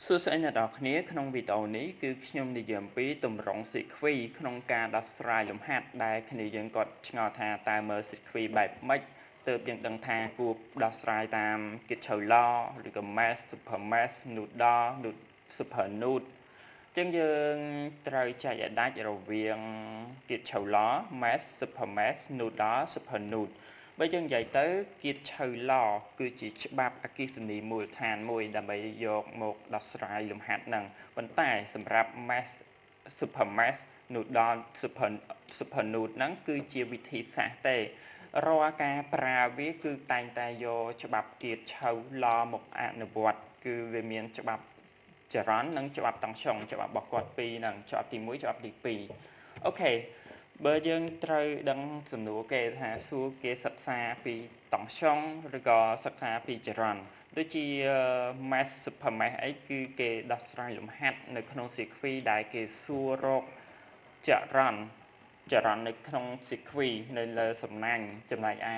សួស្តីអ្នកនរគ្នាក្នុងវីដេអូនេះគឺខ្ញុំនិយាយអំពីទម្រង់ស៊ីខ្វីក្នុងការដោះស្រាយលំហាត់ដែលគ្នាយើងគាត់ឆ្ងល់ថាតើមើលស៊ីខ្វីបែបម៉េចទើបយើងដឹងថាគួរដោះស្រាយតាមគិតឆៅឡឬក៏ math super math nodal super node ចឹងយើងត្រូវចែកឲ្យដាច់រវាងគិតឆៅឡ math super math nodal super node បើយើងនិយាយទៅគៀតឆៅឡគឺជាច្បាប់អគ្គិសនីមូលដ្ឋានមួយដើម្បីយកមកដោះស្រាយលំហាត់ហ្នឹងប៉ុន្តែសម្រាប់ math super math nodal super node ហ្នឹងគឺជាវិធីសាស្ត្រទេរាល់ការប្រើវាគឺតែងតែយកច្បាប់គៀតឆៅឡមកអនុវត្តគឺវាមានច្បាប់ចរន្តនិងច្បាប់តង់ឆុងច្បាប់របស់គាត់ពីរហ្នឹងច្បាប់ទី1ច្បាប់ទី2អូខេបើយើងត្រូវដឹងសំណួរគេថាសួរគេសិក្សាពីតង់ឆុងឬក៏សិក្សាពីចរន្តដូចជា math super math អីគឺគេដោះស្រាយលំហាត់នៅក្នុងសៀគ្វីដែលគេសួររកចរន្តនៅក្នុងសៀគ្វីនៅលើសំណាញ់ចំណែកឯ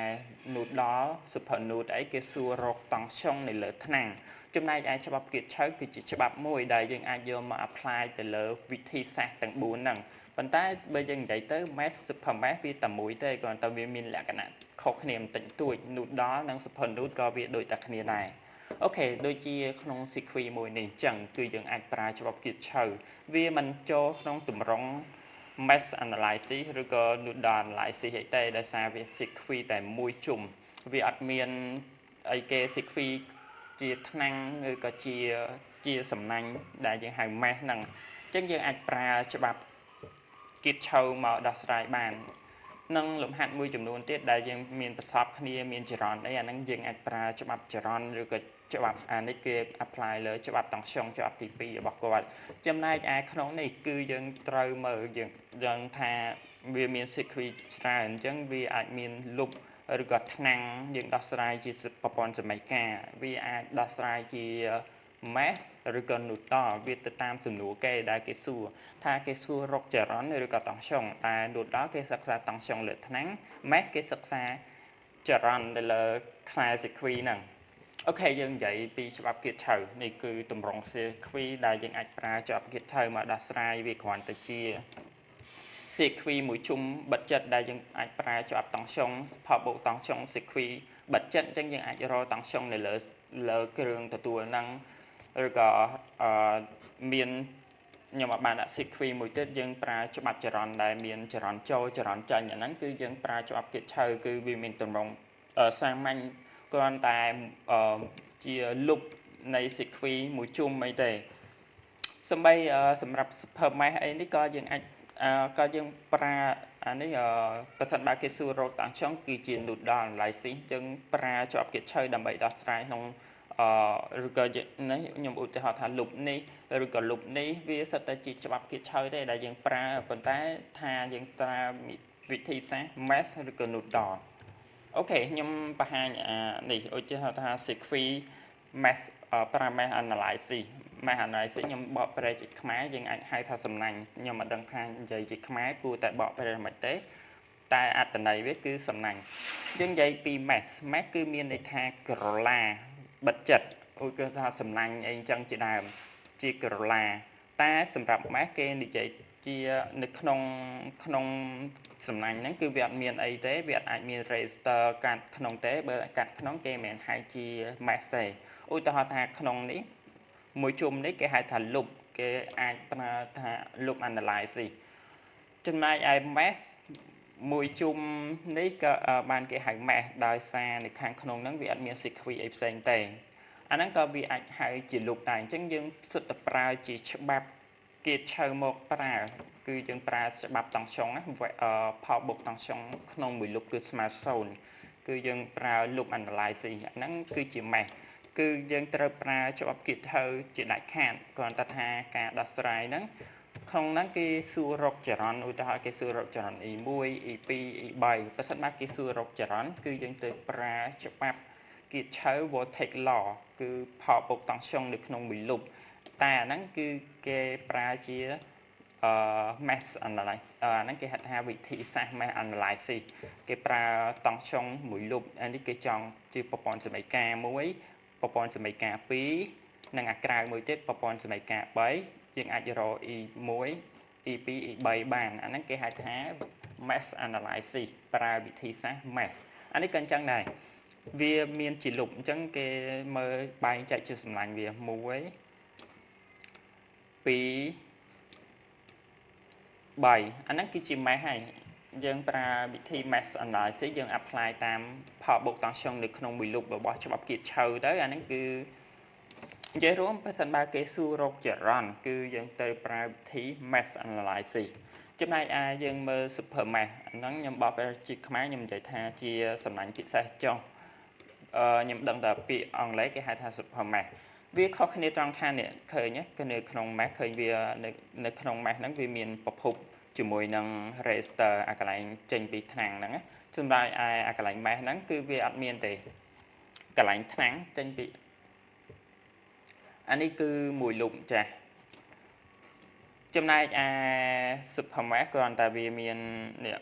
nodal super node អីគេសួររកតង់ឆុងនៅលើថ្នាំងចំណែកឯច្បាប់គៀតឆៅគឺជាច្បាប់មួយដែលយើងអាចយកមក apply ទៅលើវិធីសាស្ត្រទាំង4ហ្នឹងប៉ុន្តែបើយើងនិយាយទៅ math super math វាតែមួយទេគ្រាន់តែវាមានលក្ខណៈខុសគ្នាបន្តិចបន្តួច nodal និង super node ក៏វាដូចតែគ្នាដែរអូខេដូចជាក្នុង sequence មួយនេះអញ្ចឹងគឺយើងអាចប្រើច្បាប់គៀតឆៅវាមិនចូលក្នុងទម្រង់ math analysis ឬក៏ nodal analysis អីទេដោយសារវា sequence តែមួយជុំវាអត់មានអីគេ sequence ជាថ្នាំងឬក៏ជាសំណាញ់ដែលយើងហៅ math ហ្នឹងអញ្ចឹងយើងអាចប្រើច្បាប់គៀតឆៅមកដោះស្រាយបាននឹងលំហាត់មួយចំនួនទៀតដែលយើងមានប្រសពគ្នាមានចរន្តអីអាហ្នឹងយើងអាចប្រើច្បាប់ចរន្តឬក៏ច្បាប់អានេះគេ apply លើច្បាប់តង់ឆុងច្បាប់ទី2របស់គាត់ចំណែកឯក្នុងនេះគឺយើងត្រូវមើលយើងដឹងថាវាមាន sequence ច្រើនអញ្ចឹងវាអាចមាន loop ឬក៏ថ្នាំងយើងដោះស្រាយជាប្រព័ន្ធសមីការវាអាចដោះស្រាយជា math ឬក៏ nodal វាទៅតាមសំណួរគេដែលគេសួរថាគេសួររកចរន្តឬក៏តង់ឆុងតែ nodal គេសិក្សាតង់ឆុងលើថ្នាំង math គេសិក្សាចរន្តទៅលើខ្សែ sequence ហ្នឹងអូខេយើងនិយាយពីច្បាប់គៀតឆៅនេះគឺទម្រង់ sequence ដែលយើងអាចប្រើច្បាប់គៀតឆៅមកដោះស្រាយវាគ្រាន់តែជាsequence មួយជុំបិទចិត្តដែលយើងអាចប្រើច្បាប់តង់ឆុងផបបូកតង់ឆុងsequence បិទចិត្តអញ្ចឹងយើងអាចរកតង់ឆុងនៅលើគ្រឿងទទួលហ្នឹងឬក៏មានខ្ញុំអាចបានដាក់ sequence មួយទៀតយើងប្រើច្បាប់ចរន្តដែលមានចរន្តចូលចរន្តចេញអាហ្នឹងគឺយើងប្រើច្បាប់គៀតឆៅគឺវាមានទម្រង់សាមញ្ញគ្រាន់តែជា loop នៃ sequence មួយជុំអីទេសំបីសម្រាប់ super math អីនេះក៏យើងអាចក៏យើងប្រើអានេះប្រសិនបើគេសួររកតង់ឆុងគឺជា nodal analysis យើងប្រើជាប់គិតឆៅដើម្បីដោះស្រាយក្នុងឬក៏នេះខ្ញុំឧទាហរណ៍ថា loop នេះឬក៏ loop នេះវាសិតតែជាច្បាប់គិតឆៅទេដែលយើងប្រើប៉ុន្តែថាយើងប្រើវិធីសាស្ត្រ math ឬក៏ nodal អូខេខ្ញុំបង្ហាញនេះឧទាហរណ៍ថា sequence math ប្រើ math analysis ខ្ញុំបកប្រែជាខ្មែរយើងអាចហៅថាសំណាញ់ខ្ញុំមិនដឹងថានិយាយជាខ្មែរគួរតែបកប្រែមិនទេតែអត្ថន័យវាគឺសំណាញ់យើងនិយាយពី math គឺមានន័យថាក្រឡាបិទចិត្តឧទាហរណ៍ថាសំណាញ់អីអញ្ចឹងជាដើមជាក្រឡាតែសម្រាប់ math គេនិយាយជានៅក្នុងសំណាញ់ហ្នឹងគឺវាអត់មានអីទេវាអាចមាន register កាត់ក្នុងទេបើកាត់ក្នុងគេមិនហៅជា math ទេឧទាហរណ៍ថាក្នុងនេះមួយជុំនេះគេហៅថា loop គេអាចប្រើថា loop analysis ចំណែកឯ math មួយជុំនេះក៏បានគេហៅ math ដោយសារនៅខាងក្នុងហ្នឹងវាអត់មាន sequence អីផ្សេងទេអាហ្នឹងក៏វាអាចហៅជា loop ដែរអញ្ចឹងយើងសុទ្ធតែប្រើជាច្បាប់គេឆៅមកប្រើគឺយើងប្រើច្បាប់តង់ឆុងណាផបបូកតង់ឆុងក្នុងមួយ loop គឺស្មើ0គឺយើងប្រើ loop analysis ហ្នឹងគឺជា math គឺយើងត្រូវប្រើច្បាប់គិតឆៅជាដាច់ខាតគ្រាន់តែថាការដោះស្រាយហ្នឹងក្នុងហ្នឹងគេសួររកចរន្តឧទាហរណ៍គេសួររកចរន្ត E1 E2 E3 ប្រសិនបើគេសួររកចរន្តគឺយើងទៅប្រើច្បាប់គិតឆៅ voltage law គឺផបបូកតង់ឆុងនៅក្នុងមួយ loop តែអាហ្នឹងគឺគេប្រើជាmath analysis អាហ្នឹងគេហៅថាវិធីសាស្ត្រ math analysis គេប្រើតង់ឆុងមួយ loop អានេះគេចង់ជាប្រព័ន្ធសមីការមួយប្រព័ន្ធសមីការ2 នឹងអាក្រៅមួយទៀតប្រព័ន្ធសមីការ3យើងអាចរក E1 E2 E3 បានអាហ្នឹងគេហៅថា mesh analysis ប្រើវិធីសាស្ត្រ mesh អានេះក៏អញ្ចឹងដែរវាមានជាលុបអញ្ចឹងគេមើលបែងចែកជាសម្លាញ់វា1 2 3អាហ្នឹងគឺជា mesh ហើយយើងប្រើវិធី mesh analysis យើង apply តាមផលបូកតង់ស្យុងនៅក្នុងមួយលុបរបស់ច្បាប់គៀតឈៅទៅអាហ្នឹងគឺនិយាយរួមបើសិនបើគេសួររកចរន្តគឺយើងទៅប្រើវិធី mesh analysis ចំណែកឯយើងមើល super mesh ហ្នឹងខ្ញុំបកប្រែជាខ្មែរខ្ញុំនិយាយថាជាសម្លាញ់ពិសេសចុះខ្ញុំដឹងតែពាក្យអង់គ្លេសគេហៅថា super mesh វាខុសគ្នាត្រង់ថានេះឃើញគឺនៅក្នុង mesh ឃើញវានៅក្នុង mesh ហ្នឹងវាមានប្រភពជាមួយនឹង register អាកន្លែងចេញពីថ្នាំងហ្នឹងសម្រាប់ឯអាកន្លែង mesh ហ្នឹងគឺវាអត់មានទេកន្លែងថ្នាំងចេញពីអានេះគឺមួយលុបចាស់ចំណែកឯ super mesh គ្រាន់តែវាមាននេះ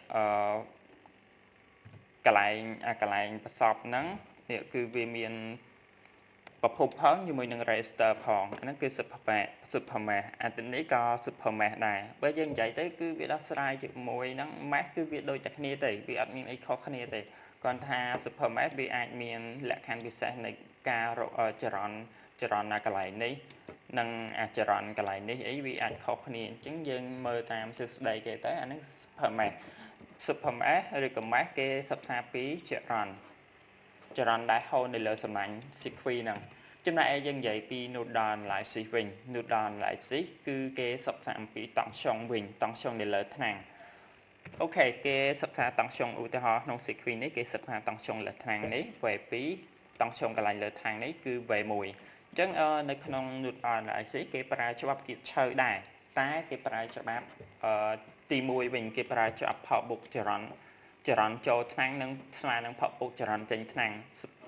កន្លែងប្រសពហ្នឹងនេះគឺវាមានប្រភពផងជាមួយនឹង register ផងអាហ្នឹងគឺ super mesh អានេះក៏ super mesh ដែរបើយើងនិយាយទៅគឺវាដោះស្រាយជាមួយនឹង mesh គឺវាដូចតែគ្នាទេវាអត់មានអីខុសគ្នាទេគ្រាន់ថា super mesh វាអាចមានលក្ខខណ្ឌពិសេសនៃការចរន្តណាកន្លែងនេះនិងអាចរន្តកន្លែងនេះអីវាអាចខុសគ្នាអញ្ចឹងយើងមើលតាមទ្រឹស្ដីគេទៅអាហ្នឹង super mesh ឬក៏ mesh គេសិក្សាពីចរន្តដែលហូរនៅលើសម្លាញ់ sequence ហ្នឹងចំណែកឯយើងនិយាយពី Nodal analysis វិញ Nodal analysis គឺគេសិក្សាអំពីតង់ស្យុងវិញតង់ស្យុងនៅលើថ្នាំងអូខេគេសិក្សាតង់ស្យុងឧទាហរណ៍ក្នុង sequence នេះគេសិក្សាតង់ស្យុងលើថ្នាំងនេះ V2 តង់ស្យុងកន្លែងលើថ្នាំងនេះគឺ V1 អញ្ចឹងនៅក្នុង Nodal analysis គេប្រើច្បាប់គៀតឈៅដែរតែគេប្រើច្បាប់ទី1វិញគេប្រើច្បាប់ផលបុកចរន្តចូលថ្នាំងនិងស្មើនឹងផលបុកចរន្តចេញថ្នាំង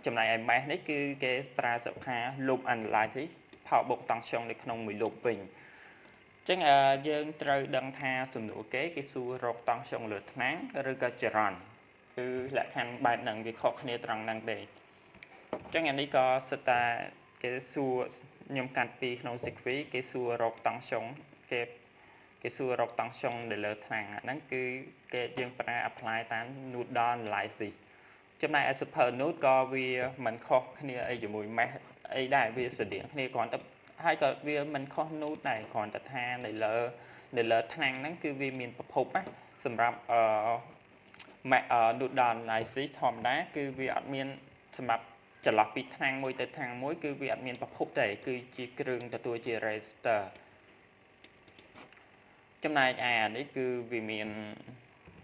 ចំណែកឯ mesh នេះគឺគេប្រើសិក្ខា loop analysis ផលបុកតង់ស្យុងនៅក្នុងមួយ loop វិញអញ្ចឹងយើងត្រូវដឹងថាសំណួរគេសួររកតង់ស្យុងលើថ្នាំងឬក៏ចរន្តគឺលក្ខខណ្ឌបែបហ្នឹងវាខុសគ្នាត្រង់ហ្នឹងទេអញ្ចឹងអានេះក៏សិតតែគេសួរខ្ញុំកាត់ពីក្នុង sequence គេសួររកតង់ស្យុងគេសួររកតង់ស្យុងនៅលើថ្នាំងហ្នឹងគឺគេយើងប្រើ apply តាម Nodal analysis ចំណែកឯ super node ក៏វាមិនខុសគ្នាអីជាមួយ mesh អីដែរវាស្រដៀងគ្នាគ្រាន់តែហើយក៏វាមិនខុស node ដែរគ្រាន់តែថានៅលើថ្នាំងហ្នឹងគឺវាមានប្រភពណាសម្រាប់Nodal analysis ធម្មតាគឺវាអត់មានសម្រាប់ចន្លោះពីថ្នាំងមួយទៅថ្នាំងមួយគឺវាអត់មានប្រភពទេគឺជាគ្រឿងទទួលជា register ចំណែកឯអានេះគឺវាមាន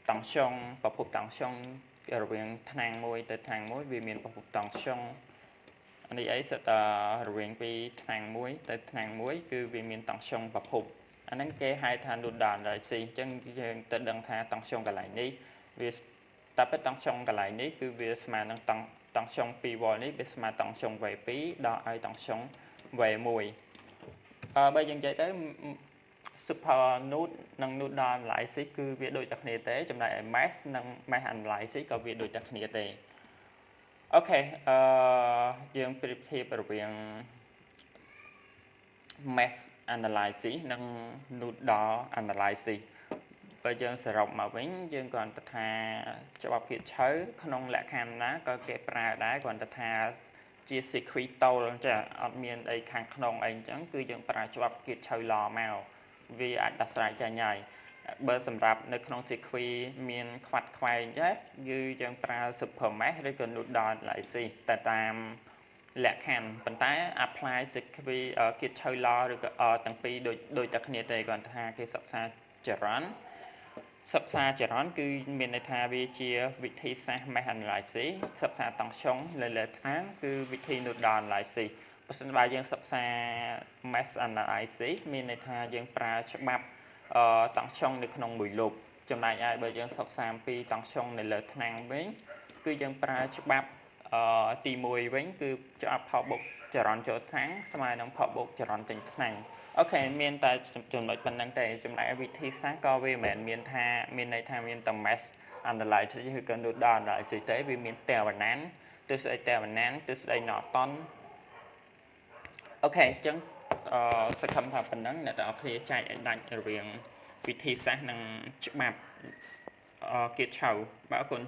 តង់ស្យុងប្រភពតង់ស្យុងរវាងថ្នាំងមួយទៅថ្នាំងមួយវាមានប្រភពតង់ស្យុងអានេះអីសិតរវាងពីថ្នាំងមួយទៅថ្នាំងមួយគឺវាមានតង់ស្យុងប្រភពអាហ្នឹងគេហៅថា Nodal analysis អញ្ចឹងយើងទៅដឹងថាតង់ស្យុងកន្លែងនេះវាតែពិតតង់ស្យុងកន្លែងនេះគឺវាស្មើនឹងតង់ស្យុង 2V នេះវាស្មើតង់ស្យុង V2 ដល់ឲ្យតង់ស្យុង V1 បើយើងនិយាយទៅsuper node និង Nodal analysis គឺវាដូចតែគ្នាទេចំណែកឯ mesh និង mesh analysis ក៏វាដូចតែគ្នាទេអូខេយើងប្រៀបធៀបរវាង mesh analysis និង Nodal analysis បើយើងសរុបមកវិញយើងគ្រាន់តែថាច្បាប់គៀតឈៅក្នុងលក្ខខណ្ឌណាក៏គេប្រើដែរគ្រាន់តែថាជា sequence តូលចាអត់មានអីខាងក្នុងអីអញ្ចឹងគឺយើងប្រើច្បាប់គៀតឈៅឡមកវាអាចដោះស្រាយចាញ់ហើយបើសម្រាប់នៅក្នុង sequence មានខ្វាត់ខ្វែងចេះគឺយើងប្រើ super mesh ឬក៏ Nodal analysis តែតាមលក្ខខណ្ឌប៉ុន្តែ apply sequence គៀតឈៅឡឬក៏ទាំងពីរដូចតែគ្នាទេគ្រាន់តែថាគេសិក្សាចរន្តគឺមានន័យថាវាជាវិធីសាស្ត្រ mesh analysis សិក្សាតង់ស្យុងលើថ្នាំងគឺវិធី Nodal analysisបើសិនបើយើងសិក្សា mesh analysis មានន័យថាយើងប្រើច្បាប់តង់ស្យុងនៅក្នុងមួយលុបចំណែកឯបើយើងសិក្សាអំពីតង់ស្យុងនៅលើថ្នាំងវិញគឺយើងប្រើច្បាប់ទី1វិញគឺច្បាប់ផលបុកចរន្តចូលថ្នាំងស្មើនឹងផលបុកចរន្តចេញថ្នាំងអូខេមានតែចំណុចប៉ុណ្្នឹងទេចំណែកវិធីសាស្ត្រក៏វាមិនមែនមានន័យថាមានតែ mesh analysis ឬក៏ Nodal analysis ទេវាមានតែវណ្ណានទិសស្ដីតែវណ្ណានទិសស្ដី Norton អូខេអញ្ចឹងសង្ឃឹមថាប៉ុណ្ណឹងអ្នកទាំងអស់គ្នាចែកឲ្យដាច់រវាងវិធីសាស្ត្រនិងច្បាប់Kirchhoff បាទអរគុណ